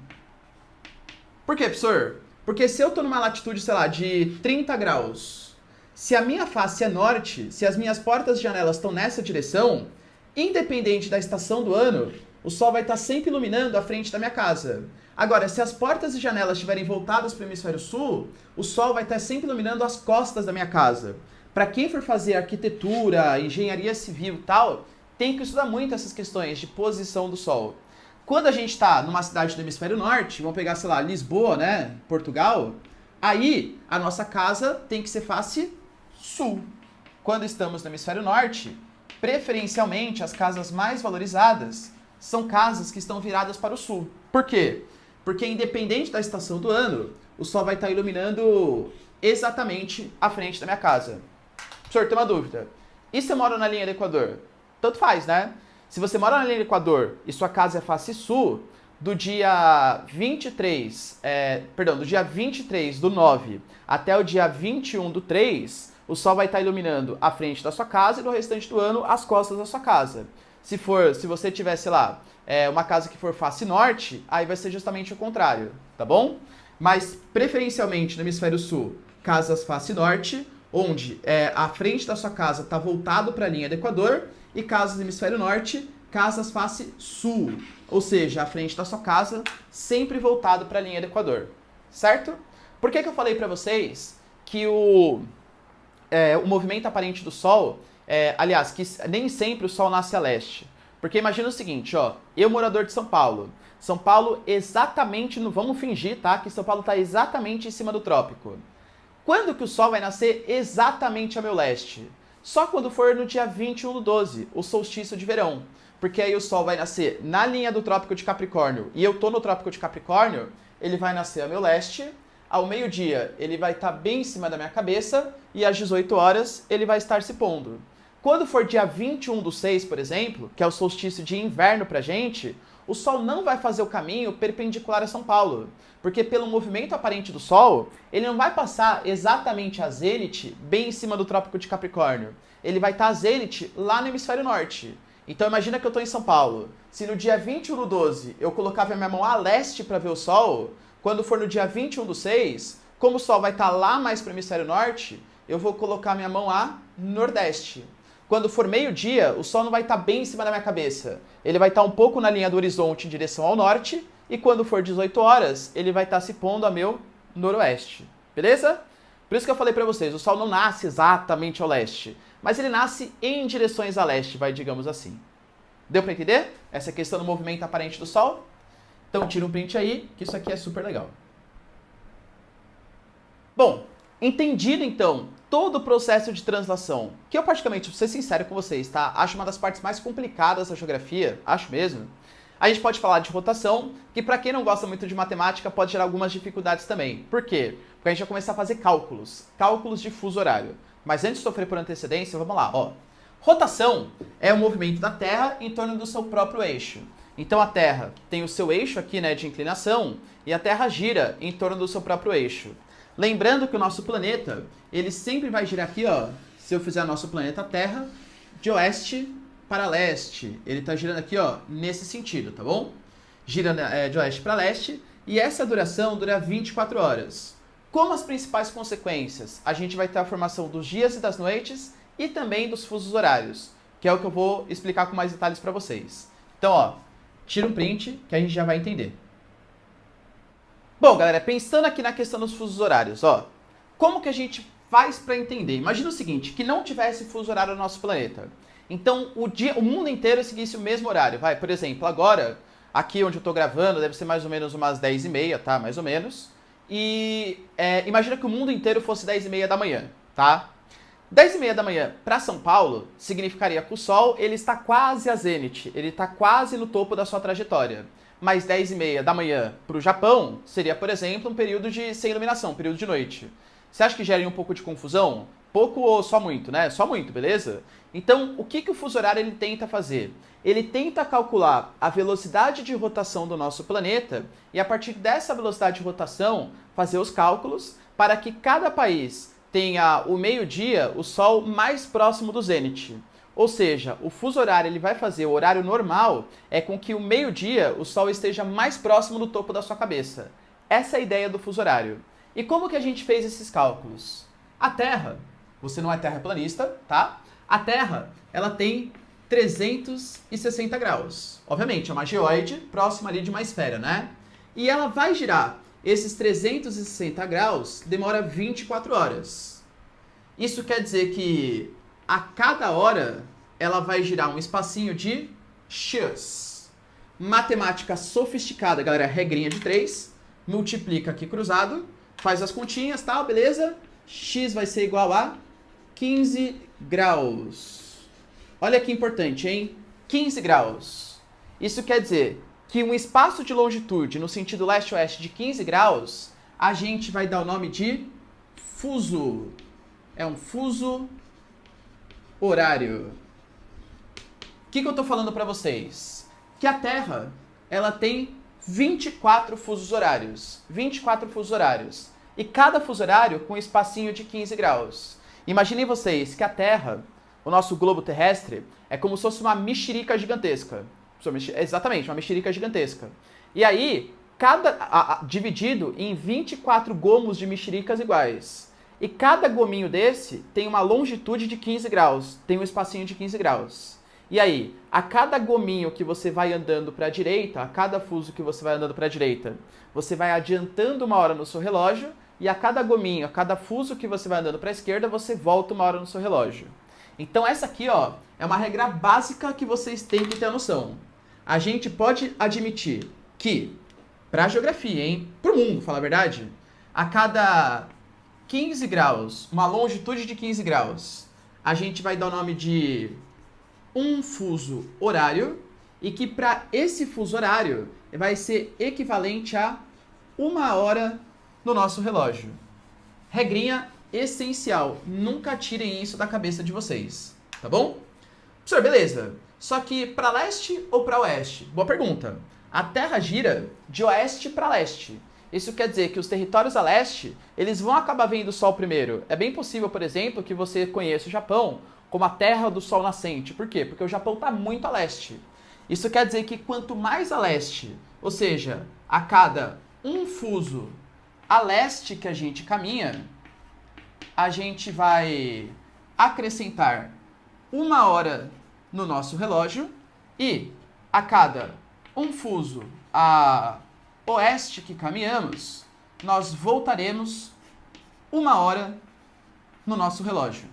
[SPEAKER 1] Por quê, professor? Porque se eu estou numa latitude, sei lá, de 30 graus, se a minha face é norte, se as minhas portas e janelas estão nessa direção, independente da estação do ano, o Sol vai estar sempre iluminando a frente da minha casa. Agora, se as portas e janelas estiverem voltadas para o hemisfério sul, o Sol vai estar sempre iluminando as costas da minha casa. Para quem for fazer arquitetura, engenharia civil e tal, tem que estudar muito essas questões de posição do Sol. Quando a gente está numa cidade do hemisfério norte, vamos pegar, sei lá, Lisboa, né, Portugal, aí a nossa casa tem que ser face sul. Quando estamos no hemisfério norte, preferencialmente as casas mais valorizadas são casas que estão viradas para o sul. Por quê? Porque independente da estação do ano, o Sol vai estar iluminando exatamente a frente da minha casa. Professor, tem uma dúvida. E se eu moro na linha do Equador? Tanto faz, né? Se você mora na linha do Equador e sua casa é face sul, do dia 23/9 até o dia 21/3, o Sol vai estar iluminando a frente da sua casa e no restante do ano as costas da sua casa. Se você tiver, sei lá, uma casa que for face norte, aí vai ser justamente o contrário, tá bom? Mas preferencialmente no hemisfério sul, casas face norte, onde a frente da sua casa está voltado para a linha do Equador, e casas do hemisfério norte, casas face sul, ou seja, a frente da sua casa sempre voltado para a linha do Equador, certo? Por que eu falei para vocês que o movimento aparente do Sol, aliás, que nem sempre o Sol nasce a leste? Porque imagina o seguinte, ó, eu morador de São Paulo, exatamente no, vamos fingir, tá, que São Paulo está exatamente em cima do trópico. Quando que o Sol vai nascer exatamente a meu leste? Só quando for no dia 21/12, o solstício de verão. Porque aí o Sol vai nascer na linha do Trópico de Capricórnio e eu tô no Trópico de Capricórnio, ele vai nascer a meu leste, ao meio-dia ele vai estar bem em cima da minha cabeça e às 18 horas ele vai estar se pondo. Quando for dia 21/6, por exemplo, que é o solstício de inverno pra gente, o Sol não vai fazer o caminho perpendicular a São Paulo, porque pelo movimento aparente do Sol, ele não vai passar exatamente a zênite bem em cima do Trópico de Capricórnio. Ele vai estar a zênite lá no hemisfério norte. Então imagina que eu estou em São Paulo. Se no dia 21/12 eu colocava a minha mão a leste para ver o Sol, quando for no dia 21/6, como o Sol vai estar lá mais para o hemisfério norte, eu vou colocar minha mão a nordeste. Quando for meio-dia, o Sol não vai estar bem em cima da minha cabeça. Ele vai estar um pouco na linha do horizonte em direção ao norte, e quando for 18 horas, ele vai estar se pondo a meu noroeste. Beleza? Por isso que eu falei para vocês, o Sol não nasce exatamente ao leste, mas ele nasce em direções a leste, digamos assim. Deu para entender? Essa questão do movimento aparente do Sol? Então tira um print aí, que isso aqui é super legal. Bom, entendido então todo o processo de translação, que eu particularmente, vou ser sincero com vocês, tá? Acho uma das partes mais complicadas da geografia, acho mesmo. A gente pode falar de rotação, que para quem não gosta muito de matemática pode gerar algumas dificuldades também. Por quê? Porque a gente vai começar a fazer cálculos de fuso horário. Mas antes de sofrer por antecedência, vamos lá, ó. Rotação é o movimento da Terra em torno do seu próprio eixo. Então a Terra tem o seu eixo aqui, né, de inclinação, e a Terra gira em torno do seu próprio eixo. Lembrando que o nosso planeta, ele sempre vai girar aqui, ó, se eu fizer nosso planeta Terra, de oeste para leste. Ele está girando aqui, ó, nesse sentido, tá bom? Gira de oeste para leste, e essa duração dura 24 horas. Como as principais consequências? A gente vai ter a formação dos dias e das noites e também dos fusos horários, que é o que eu vou explicar com mais detalhes para vocês. Então, ó, tira um print que a gente já vai entender. Bom, galera, pensando aqui na questão dos fusos horários, ó, como que a gente faz para entender? Imagina o seguinte, que não tivesse fuso horário no nosso planeta. Então, o mundo inteiro seguisse o mesmo horário. Por exemplo, agora, aqui onde eu estou gravando, deve ser mais ou menos umas 10h30, tá? Mais ou menos. E imagina que o mundo inteiro fosse 10h30 da manhã, tá? 10h30 da manhã para São Paulo significaria que o Sol ele está quase a zênite, ele está quase no topo da sua trajetória. Mas 10h30 da manhã para o Japão seria, por exemplo, um período sem iluminação, um período de noite. Você acha que geraria um pouco de confusão? Pouco ou só muito, né? Só muito, beleza? Então, o que o fuso horário ele tenta fazer? Ele tenta calcular a velocidade de rotação do nosso planeta e, a partir dessa velocidade de rotação, fazer os cálculos para que cada país tenha o meio-dia, o Sol mais próximo do zênite. Ou seja, o fuso horário ele vai fazer, o horário normal é com que o meio-dia o Sol esteja mais próximo do topo da sua cabeça. Essa é a ideia do fuso horário. E como que a gente fez esses cálculos? A Terra, você não é terraplanista, tá? A Terra, ela tem 360 graus. Obviamente, é uma geóide próxima ali de uma esfera, né? E ela vai girar esses 360 graus, demora 24 horas. Isso quer dizer que a cada hora ela vai girar um espacinho de x. Matemática sofisticada, galera, regrinha de 3, multiplica aqui cruzado, faz as continhas, tal, beleza? X vai ser igual a 15 graus. Olha que importante, hein? 15 graus. Isso quer dizer que um espaço de longitude no sentido leste-oeste de 15 graus, a gente vai dar o nome de fuso. É um fuso horário. O que eu estou falando para vocês? Que a Terra, ela tem 24 fusos horários. 24 fusos horários. E cada fuso horário com um espacinho de 15 graus. Imaginem vocês que a Terra, o nosso globo terrestre, é como se fosse uma mexerica gigantesca. Exatamente, uma mexerica gigantesca. E aí, dividido em 24 gomos de mexericas iguais. E cada gominho desse tem uma longitude de 15 graus, tem um espacinho de 15 graus. E aí, a cada gominho que você vai andando para a direita, a cada fuso que você vai andando para a direita, você vai adiantando uma hora no seu relógio, e a cada gominho, a cada fuso que você vai andando para a esquerda, você volta uma hora no seu relógio. Então essa aqui, ó, é uma regra básica que vocês têm que ter noção. A gente pode admitir que, para a geografia, hein, para o mundo, falar a verdade, a cada 15 graus, uma longitude de 15 graus, a gente vai dar o nome de um fuso horário, e que para esse fuso horário vai ser equivalente a uma hora no nosso relógio. Regrinha essencial, nunca tirem isso da cabeça de vocês, tá bom? Professor, beleza. Só que para leste ou para oeste? Boa pergunta. A Terra gira de oeste para leste. Isso quer dizer que os territórios a leste, eles vão acabar vendo o Sol primeiro. É bem possível, por exemplo, que você conheça o Japão como a terra do Sol nascente. Por quê? Porque o Japão está muito a leste. Isso quer dizer que quanto mais a leste, ou seja, a cada um fuso a leste que a gente caminha, a gente vai acrescentar uma hora no nosso relógio, e a cada um fuso a oeste que caminhamos, nós voltaremos uma hora no nosso relógio.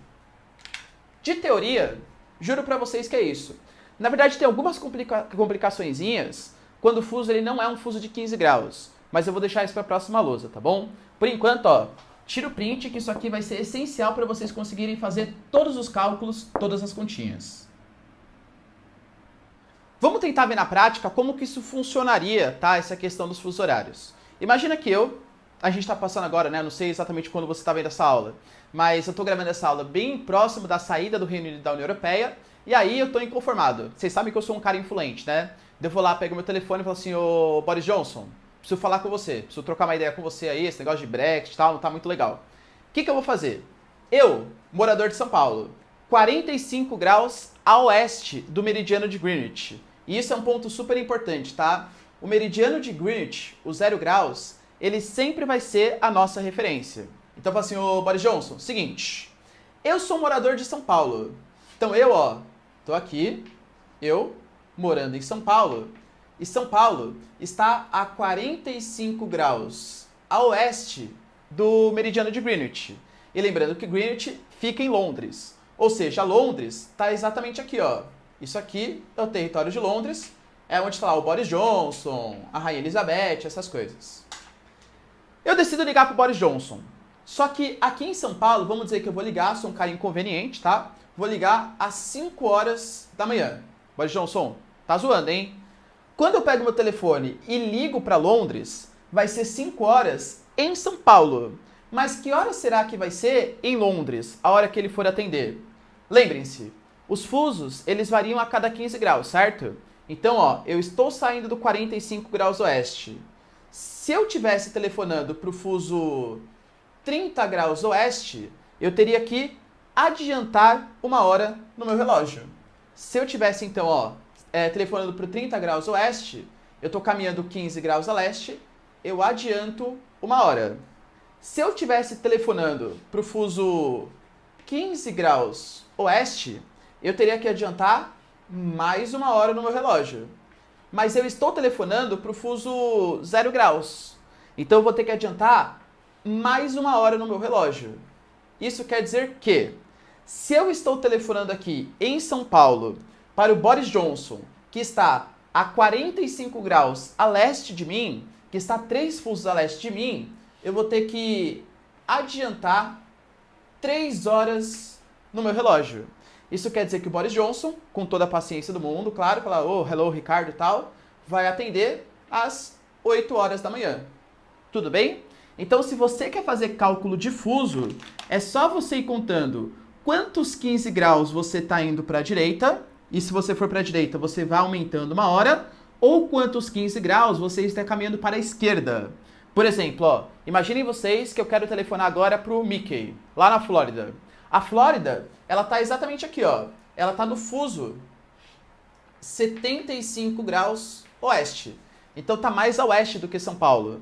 [SPEAKER 1] De teoria, juro pra vocês que é isso. Na verdade, tem algumas complicaçõezinhas quando o fuso ele não é um fuso de 15 graus. Mas eu vou deixar isso pra próxima lousa, tá bom? Por enquanto, ó, tira o print que isso aqui vai ser essencial para vocês conseguirem fazer todos os cálculos, todas as continhas. Vamos tentar ver na prática como que isso funcionaria, tá? Essa questão dos fusos horários. Imagina que a gente está passando agora, né? Não sei exatamente quando você está vendo essa aula, mas eu estou gravando essa aula bem próximo da saída do Reino Unido da União Europeia, e aí eu estou inconformado. Vocês sabem que eu sou um cara influente, né? Eu vou lá, pego meu telefone e falo assim, ô Boris Johnson, preciso falar com você, preciso trocar uma ideia com você aí, esse negócio de Brexit e tal, não tá muito legal. O que eu vou fazer? Eu, morador de São Paulo, 45 graus a oeste do meridiano de Greenwich. E isso é um ponto super importante, tá? O meridiano de Greenwich, o 0 graus, ele sempre vai ser a nossa referência. Então eu falo assim, ô Boris Johnson, seguinte, eu sou morador de São Paulo. Então eu, ó, tô aqui, eu, morando em São Paulo, e São Paulo está a 45 graus a oeste do meridiano de Greenwich. E lembrando que Greenwich fica em Londres. Ou seja, Londres está exatamente aqui, ó. Isso aqui é o território de Londres, é onde está lá o Boris Johnson, a Rainha Elizabeth, essas coisas. Eu decido ligar pro Boris Johnson. Só que aqui em São Paulo, vamos dizer que eu vou ligar, sou um cara inconveniente, tá? Vou ligar às 5 horas da manhã. Boris Johnson, tá zoando, hein? Quando eu pego meu telefone e ligo para Londres, vai ser 5 horas em São Paulo. Mas que hora será que vai ser em Londres, a hora que ele for atender? Lembrem-se, os fusos, eles variam a cada 15 graus, certo? Então, ó, eu estou saindo do 45 graus oeste. Se eu tivesse telefonando para o fuso 30 graus oeste, eu teria que adiantar uma hora no meu relógio. Se eu tivesse, então, ó, telefonando para o 30 graus oeste, eu estou caminhando 15 graus a leste, eu adianto uma hora. Se eu tivesse telefonando para o fuso 15 graus oeste, eu teria que adiantar mais uma hora no meu relógio. Mas eu estou telefonando para o fuso 0 graus. Então eu vou ter que adiantar mais uma hora no meu relógio. Isso quer dizer que, se eu estou telefonando aqui em São Paulo para o Boris Johnson, que está a 45 graus a leste de mim, que está a 3 fusos a leste de mim, eu vou ter que adiantar 3 horas no meu relógio. Isso quer dizer que o Boris Johnson, com toda a paciência do mundo, claro, falar, oh, hello, Ricardo e tal, vai atender às 8 horas da manhã. Tudo bem? Então, se você quer fazer cálculo de fuso, é só você ir contando quantos 15 graus você está indo para a direita, e se você for para a direita, você vai aumentando uma hora, ou quantos 15 graus você está caminhando para a esquerda. Por exemplo, ó, imaginem vocês que eu quero telefonar agora para o Mickey, lá na Flórida. A Flórida, ela tá exatamente aqui, ó. Ela tá no fuso 75 graus oeste. Então tá mais a oeste do que São Paulo.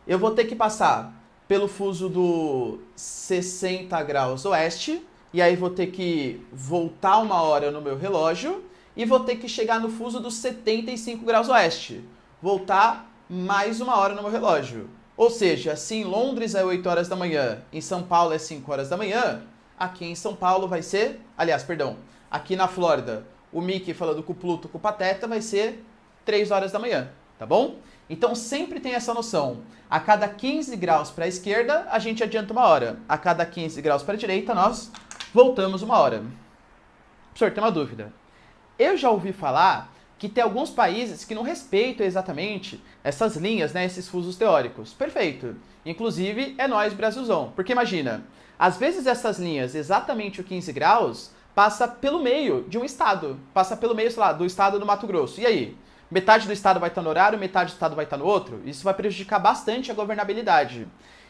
[SPEAKER 1] Eu vou ter que passar pelo fuso do 60 graus oeste, e aí vou ter que voltar 1 hora no meu relógio, e vou ter que chegar no fuso dos 75 graus oeste. Voltar mais 1 hora no meu relógio. Ou seja, se em Londres é 8 horas da manhã, em São Paulo é 5 horas da manhã, aqui em São Paulo vai ser... Aliás, perdão, aqui na Flórida, o Mickey falando com o Pluto, com o Pateta, vai ser 3 horas da manhã, tá bom? Então sempre tem essa noção. A cada 15 graus para a esquerda, a gente adianta 1 hora. A cada 15 graus para a direita, nós voltamos 1 hora. Professor, tem uma dúvida. Eu já ouvi falar que tem alguns países que não respeitam exatamente essas linhas, né, esses fusos teóricos. Perfeito. Inclusive, é nós, Brasilzão. Porque imagina, às vezes essas linhas, exatamente o 15 graus, passa pelo meio de um estado. Passa pelo meio, sei lá, do estado do Mato Grosso. E aí? Metade do estado vai estar no horário, metade do estado vai estar no outro? Isso vai prejudicar bastante a governabilidade.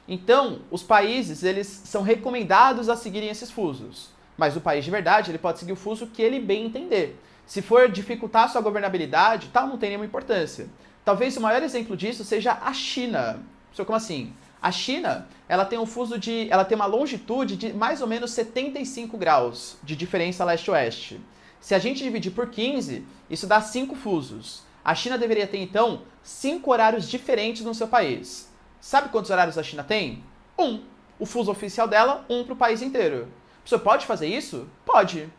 [SPEAKER 1] Então, os países, eles são recomendados a seguirem esses fusos. Mas o país de verdade, ele pode seguir o fuso que ele bem entender. Se for dificultar a sua governabilidade, tal, não tem nenhuma importância. Talvez o maior exemplo disso seja a China. Como assim? A China, ela tem ela tem uma longitude de mais ou menos 75 graus de diferença leste-oeste. Se a gente dividir por 15, isso dá 5 fusos. A China deveria ter, então, 5 horários diferentes no seu país. Sabe quantos horários a China tem? 1. O fuso oficial dela, 1 para o país inteiro. Você pode fazer isso? Pode.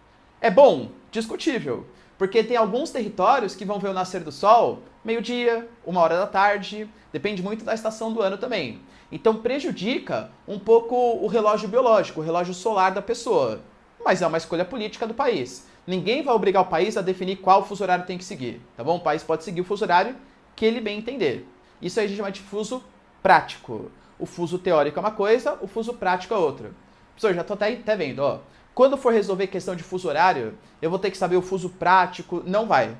[SPEAKER 1] É bom? Discutível. Porque tem alguns territórios que vão ver o nascer do sol meio-dia, 1 hora da tarde, depende muito da estação do ano também. Então prejudica um pouco o relógio biológico, o relógio solar da pessoa. Mas é uma escolha política do país. Ninguém vai obrigar o país a definir qual fuso horário tem que seguir, tá bom? O país pode seguir o fuso horário que ele bem entender. Isso aí a gente chama de fuso prático. O fuso teórico é uma coisa, o fuso prático é outra. Professor, já tô até vendo, ó. Quando for resolver questão de fuso horário, eu vou ter que saber o fuso prático. Não vai.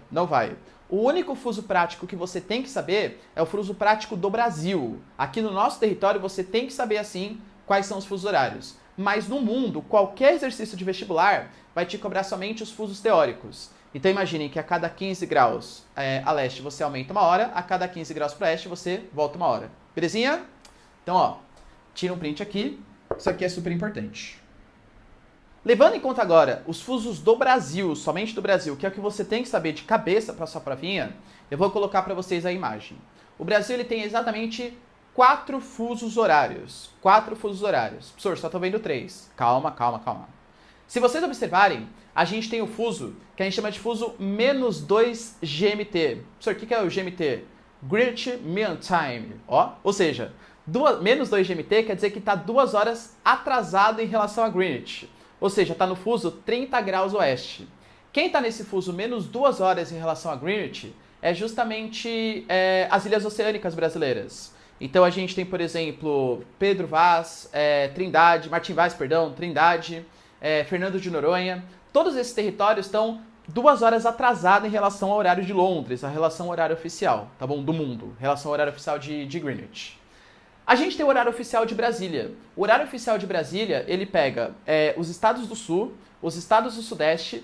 [SPEAKER 1] O único fuso prático que você tem que saber é o fuso prático do Brasil. Aqui no nosso território você tem que saber, assim, quais são os fusos horários. Mas no mundo, qualquer exercício de vestibular vai te cobrar somente os fusos teóricos. Então imaginem que a cada 15 graus a leste você aumenta 1 hora, a cada 15 graus para oeste você volta 1 hora. Belezinha? Então, ó, tira um print aqui. Isso aqui é super importante. Levando em conta agora os fusos do Brasil, somente do Brasil, que é o que você tem que saber de cabeça para sua provinha, eu vou colocar para vocês a imagem. O Brasil ele tem exatamente 4 fusos horários. 4 fusos horários. Professor, só estou vendo 3. Calma. Se vocês observarem, a gente tem o fuso que a gente chama de fuso -2 GMT. Professor, o que é o GMT? Greenwich Mean Time. Ó, ou seja, -2 GMT quer dizer que está 2 horas atrasado em relação a Greenwich. Ou seja, está no fuso 30 graus oeste. Quem está nesse fuso -2 horas em relação a Greenwich é justamente as ilhas oceânicas brasileiras. Então a gente tem, por exemplo, Pedro Vaz, Martim Vaz, Trindade, Fernando de Noronha. Todos esses territórios estão 2 horas atrasados em relação ao horário de Londres, a relação ao horário oficial, tá bom? Do mundo, relação ao horário oficial de Greenwich. A gente tem o horário oficial de Brasília. O horário oficial de Brasília, ele pega os estados do sul, os estados do sudeste,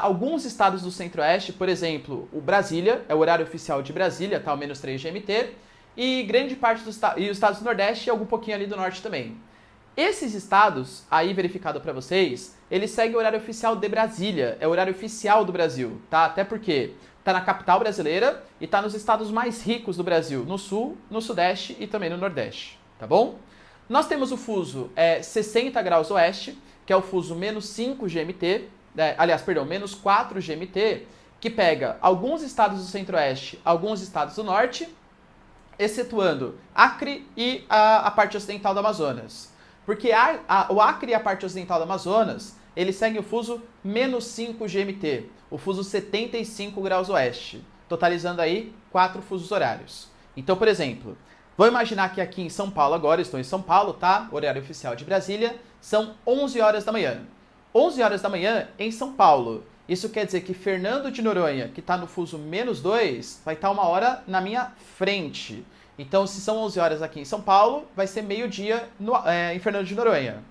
[SPEAKER 1] alguns estados do centro-oeste, por exemplo, o Brasília, é o horário oficial de Brasília, tá? O -3 GMT, e grande parte dos estados do nordeste e algum pouquinho ali do norte também. Esses estados, aí verificado para vocês, eles seguem o horário oficial de Brasília, é o horário oficial do Brasil, tá? Até porque tá na capital brasileira e tá nos estados mais ricos do Brasil, no sul, no sudeste e também no nordeste, tá bom? Nós temos o fuso 60 graus oeste, que é o fuso -5 GMT, -4 GMT, que pega alguns estados do centro-oeste, alguns estados do norte, excetuando Acre e a parte ocidental do Amazonas. Porque o Acre e a parte ocidental do Amazonas, eles seguem o fuso -5 GMT, o fuso 75 graus oeste, totalizando aí 4 fusos horários. Então, por exemplo, vou imaginar que aqui em São Paulo agora, estou em São Paulo, tá? Horário oficial de Brasília, são 11 horas da manhã. 11 horas da manhã em São Paulo. Isso quer dizer que Fernando de Noronha, que está no fuso -2, vai estar 1 hora na minha frente. Então, se são 11 horas aqui em São Paulo, vai ser meio-dia em Fernando de Noronha.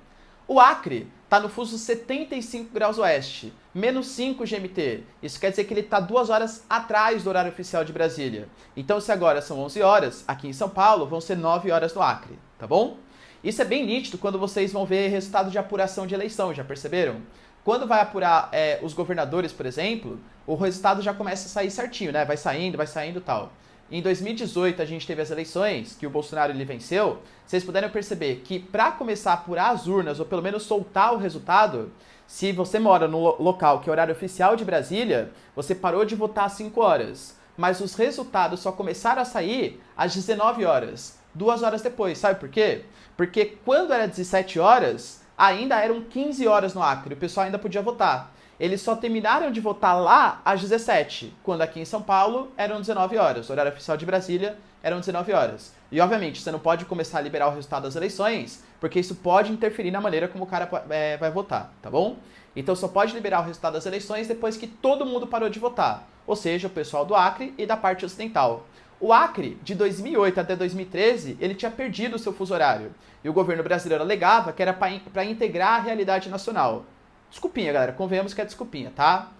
[SPEAKER 1] O Acre está no fuso 75 graus oeste, menos 5 GMT. Isso quer dizer que ele está 2 horas atrás do horário oficial de Brasília. Então, se agora são 11 horas, aqui em São Paulo vão ser 9 horas no Acre, tá bom? Isso é bem nítido quando vocês vão ver resultado de apuração de eleição, já perceberam? Quando vai apurar os governadores, por exemplo, o resultado já começa a sair certinho, né? Vai saindo e tal. Em 2018 a gente teve as eleições, que o Bolsonaro ele venceu. Vocês puderam perceber que para começar a apurar as urnas, ou pelo menos soltar o resultado, se você mora no local que é o horário oficial de Brasília, você parou de votar às 5 horas. Mas os resultados só começaram a sair às 19 horas, 2 horas depois. Sabe por quê? Porque quando era 17 horas, ainda eram 15 horas no Acre, o pessoal ainda podia votar. Eles só terminaram de votar lá às 17, quando aqui em São Paulo eram 19 horas. O horário oficial de Brasília eram 19 horas. E, obviamente, você não pode começar a liberar o resultado das eleições, porque isso pode interferir na maneira como o cara vai votar, tá bom? Então, só pode liberar o resultado das eleições depois que todo mundo parou de votar. Ou seja, o pessoal do Acre e da parte ocidental. O Acre, de 2008 até 2013, ele tinha perdido o seu fuso horário. E o governo brasileiro alegava que era para integrar a realidade nacional. Desculpinha, galera, convenhamos que é desculpinha, tá?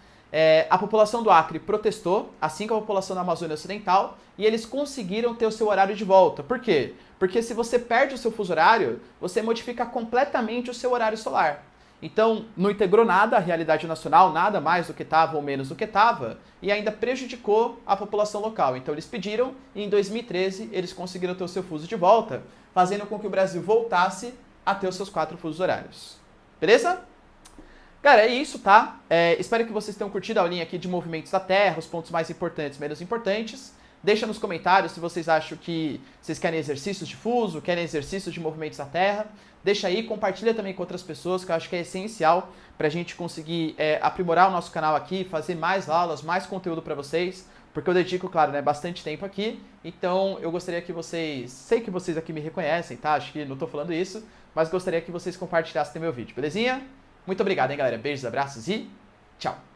[SPEAKER 1] A população do Acre protestou, assim como a população da Amazônia Ocidental, e eles conseguiram ter o seu horário de volta. Por quê? Porque se você perde o seu fuso horário, você modifica completamente o seu horário solar. Então, não integrou nada à realidade nacional, nada mais do que estava ou menos do que estava, e ainda prejudicou a população local. Então, eles pediram, e em 2013 eles conseguiram ter o seu fuso de volta, fazendo com que o Brasil voltasse a ter os seus 4 fusos horários. Beleza? Cara, é isso, tá? Espero que vocês tenham curtido a aulinha aqui de movimentos da Terra, os pontos mais importantes e menos importantes. Deixa nos comentários se vocês acham que vocês querem exercícios de fuso, querem exercícios de movimentos da Terra. Deixa aí, compartilha também com outras pessoas, que eu acho que é essencial para a gente conseguir aprimorar o nosso canal aqui, fazer mais aulas, mais conteúdo para vocês, porque eu dedico, claro, né, bastante tempo aqui. Então, eu gostaria que vocês... Sei que vocês aqui me reconhecem, tá? Acho que não tô falando isso, mas gostaria que vocês compartilhassem meu vídeo, belezinha? Muito obrigado, hein, galera? Beijos, abraços e tchau!